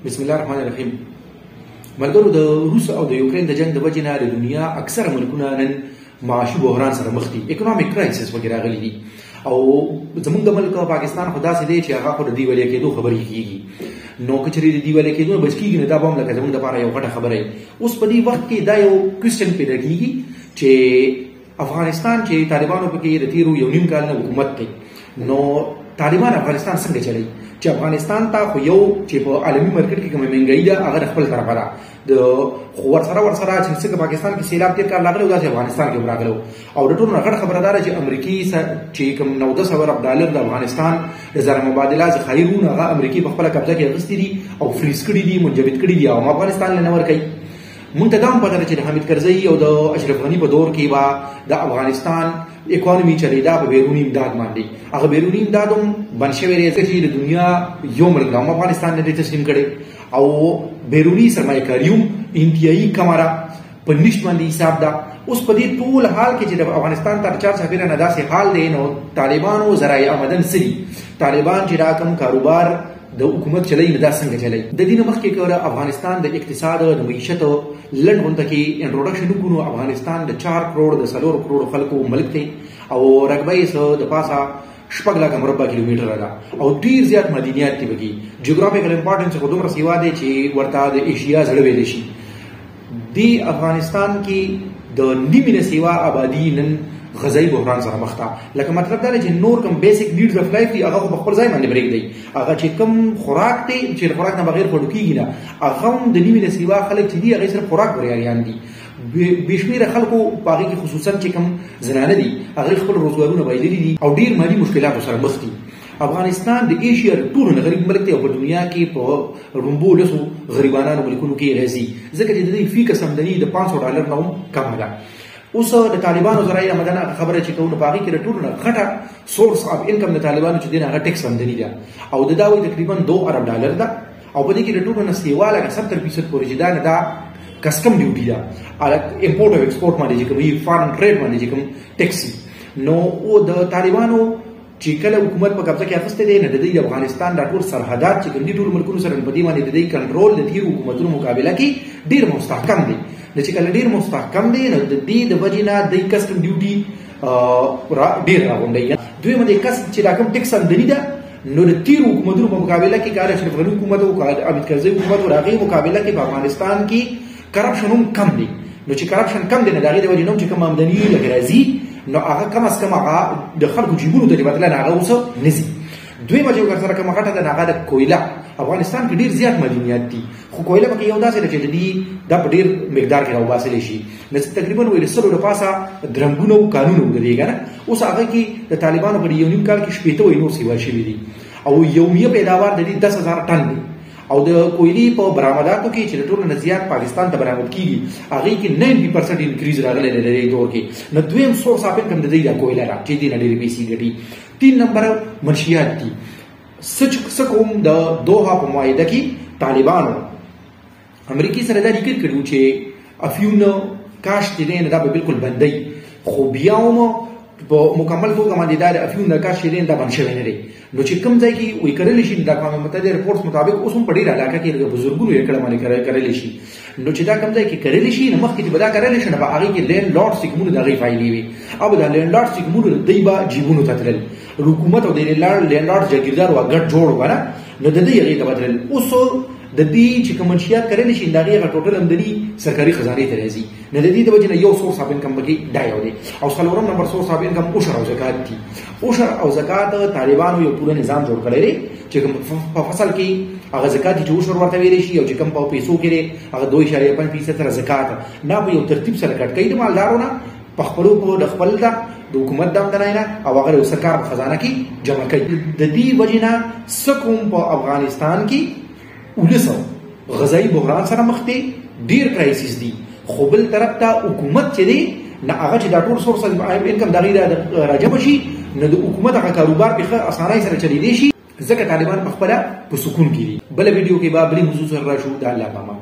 بسم الله الرحمن الرحیم. ملګرو، د روس او د یوکرین د جنگ د وجې نه د دنیا اکثره ملکونه نن معاشي بحران سره مخ دي، اکونومیک کرایسس وغیرہ راغلي دي. او زمونږ د ملک پاکستان خو داسې دی چې هغه خو د دیوالي کېدو خبرې کېږي. نو که چېرې د دیوالي کېدو نه بچ کېږي نو دا به هم لکه زمونږ دپاره یو غټه خبره وي. اوس په دې وخت کې دا یو کوېسچن پیدا کېږي چې افغانستان چې طالبانو پکې د تېرو 1.5 کال نه حکومت کوي، نو طالبان افغانستان څنګه چلوي؟ چې افغانستان ته خو یو چې په عالمي مارکیټ کې کومه مهنګایي ده هغه د خپل طرفه ده، خو ورسره چې څنګه پاکستان کې سیلاب تېر کال راغلی و داسې افغانستان کې هم راغلی او د ټولو نه غټه خبره دا ده چې امریکې چې کوم 910 ارب ډالر د افغانستان د زر مبادله ذخایرونه هغه امریکې په خپله قبضه کې اخیستي دي او فریز کړي دي، منجمد کړي دي او افغانستان له نه ورکوي. مونږ ته دا هم پته ده چې د حامد کرزي او د اشرف غني په دور کې به د افغانستان اکانومي چلیدا په بیروني امداد باندې. هغه بیروني امداد هم بند شوی دی چې د دنیا یو ملک هم افغانستان نه دی تسلیم کړی او بیروني سرمایه کاري هم انتهایي کمه ده، په نشت باندې حساب ده. اوس په دې ټول حال کې چې د افغانستان تر چار چاپېره نه داسې حال دی، نو طالبانو ذرایع آمدن څه دي؟ طالبان چې دا کوم کاروبار د حکومت چلی نه دا څنګه چلی؟ د دې نه مخکې که افغانستان د اقتصاد د معیشت لنډ غونډه کې انټروډکشن وکړو، افغانستان د 4 کروڑ د 4 کروڑ خلکو ملک دی او رقبه یې د پاسه 6 لکه مربع کیلومتره ده او ډیر زیات مدنیات دی بګي. جغرافیکل امپورټنس خو دومره سیوا دی چې ورته د ایشیا زړه ویل شي. دی افغانستان کې د نیمه نه سیوا آبادی نن غذایی بحران سره مخ ده. لکه مطلب دا چې نور کوم بیسیک نیډز اف لایف دي هغه په خپل ځای باندې بریک دی. هغه چې کوم خوراک دی چې خوراک نه بغیر خوړو کېږي نه، هغه هم د نیمه نه سیوا خلک چې دي هغه صرف خوراک بریاریان دي. بشمیره خلکو په هغې کې خصوصا چې کوم زنانه دي هغوی خپل روزګارونه بایللي دي او ډېر مالي مشکلاتو سره مخ دي. افغانستان د ایشیا د ټولو نه غریب ملک دی او په دنیا کې په رومبو لسو غریبانانو ملکونو کې راځي، ځکه چې د دوی فی کس آمدني د 500 ډالر نه هم کمه ده. اوس د طالبانو ذرایع آمدنه خبره چې کوو نو په هغې کې د ټولو نه غټه سورس اف انکم د طالبانو چې دی نه هغه ټیکس آمدني ده او د دا وایي تقریبا 2 ارب ډالر ده او په دې کې د ټولو نه سیوا لکه 70% پورې چې دا نه ده کسټم ډیوټي ده، امپورټ او ایکسپورټ باندې چې کوم فارن ټریډ باندې چې کوم ټیکس. نو او د طالبانو چې کله حکومت په قبضه کې اخیستی دی نه د دوی د افغانستان دا ټول سرحدات چې کوم دي ټولو ملکونو سره په دې باندې د دوی کنټرول د تېرو حکومتونو مقابله کې ډېر مستحکم دی. نو چې کله ډېر مستحکم دی نو د دې د وجې نه دوی کسټم ډیوټي ډېر راغونډوي. دویمه د کسب چې دا کوم ټیکس آمدني ده نو د تېرو حکومتونو په مقابله کې که اشرف غني حکومت او حامد کرزي حکومت او د هغې مقابله کې په افغانستان کې کرپشن هم کم دی. نو چې کرپشن کم دی نو د هغې د وجې نه هم چې کوم آمدني لکه راځي نو هغه کم از کم هغه د خلکو جیبونو ته د بدله نه هغه اوس نه ځي. دویمه چې ورسره کومه غټه ده هغه د کویله. افغانستان کې ډېر زیات مدنیات دي خو کویله پکې یو داسې ده چې د دې دا په ډېر مقدار کې راوباسلی شي. تقریبا وایي د 100 د پاسه درمګونه او قانون ودرېږي که نه. اوس هغه کې د طالبانو په 1.5 کال کې 80 وایي نور سیوا شوي دي او یومیه پیداوار د دې 10,000 ټن دی او د کویلي په برآمداتو کې چې د ټولو نه زیات پاکستان ته برآمد کېږي هغې کې 90% انکریز راغلی دی د دې دور کې. نو دویم سورس اف انکم د دوی دا کویله ده چې دې نه ډېرې پیسې ګټي. 3 نمبر منشیات دي. څه کوم د دوحه په معاهده کې طالبانو امریکې سره دا لیکل کړي چې افیون کاشت چې دی نه دا به بالکل بندوي، خو بیا هم په مکمل توګه باندې دا د افیون د کاشت چې دی دا بند شوی نه دی. نو چې کوم ځای کې وایي کرلی شي د اقوام متحده رپورټس مطابق اوس هم په ډېره علاقه کې د بزرګونو یې کړه باندې کرلی شي. نو چې دا کوم ځای کې کرلی شي نو مخکې چې به دا کرلی شي نو په هغې کې لینډ لارډ سیکمونو د هغې فایلې وي او د لینډ لارډ سیکمونو دوی به جیبونو ته تلل. حکومت او د لینډ لارډ جاګیردار وه ګډ جوړ وه نه، نو د دوی هغې ته به تلل. اوس د دې چې کوم منشیات کرلی شي د هغې هغه ټوټل آمدني سرکاري خزانې ته راځي. نو د دې د وجې نه یو سورس اف انکم پکې دا یو دی. او څلورم نمبر سورس اف انکم عشر او زکات دي. عشر او زکات طالبانو یو پوره نظام جوړ کړی دی چې کوم په فصل کې هغه زکات چې عشر ورته ویلی شي او چې کوم په پیسو کې دی هغه 2.5% سره زکات نه په یو ترتیب سره کټ کوي د مالدارو نه په خپلو په د خپل د حکومت د آمدنۍ نه او هغه د سرکار په خزانه کې جمع کوي. د دې وجې نه څه کوم په افغانستان کې 1900 غذایی بحران سره مخ دی، ډېر کرایسس دي. خو بل طرف ته حکومت چې دی نه هغه چې دا ټول سورس انکم د هغې راجمع شي نو د حکومت هغه کاروبار په ښه اسانۍ سره چلیدی شي ځکه طالبان په خپله په سکون کې دي. بله ویډیو کې به بلې موضوع سره راشو. د الله پامان.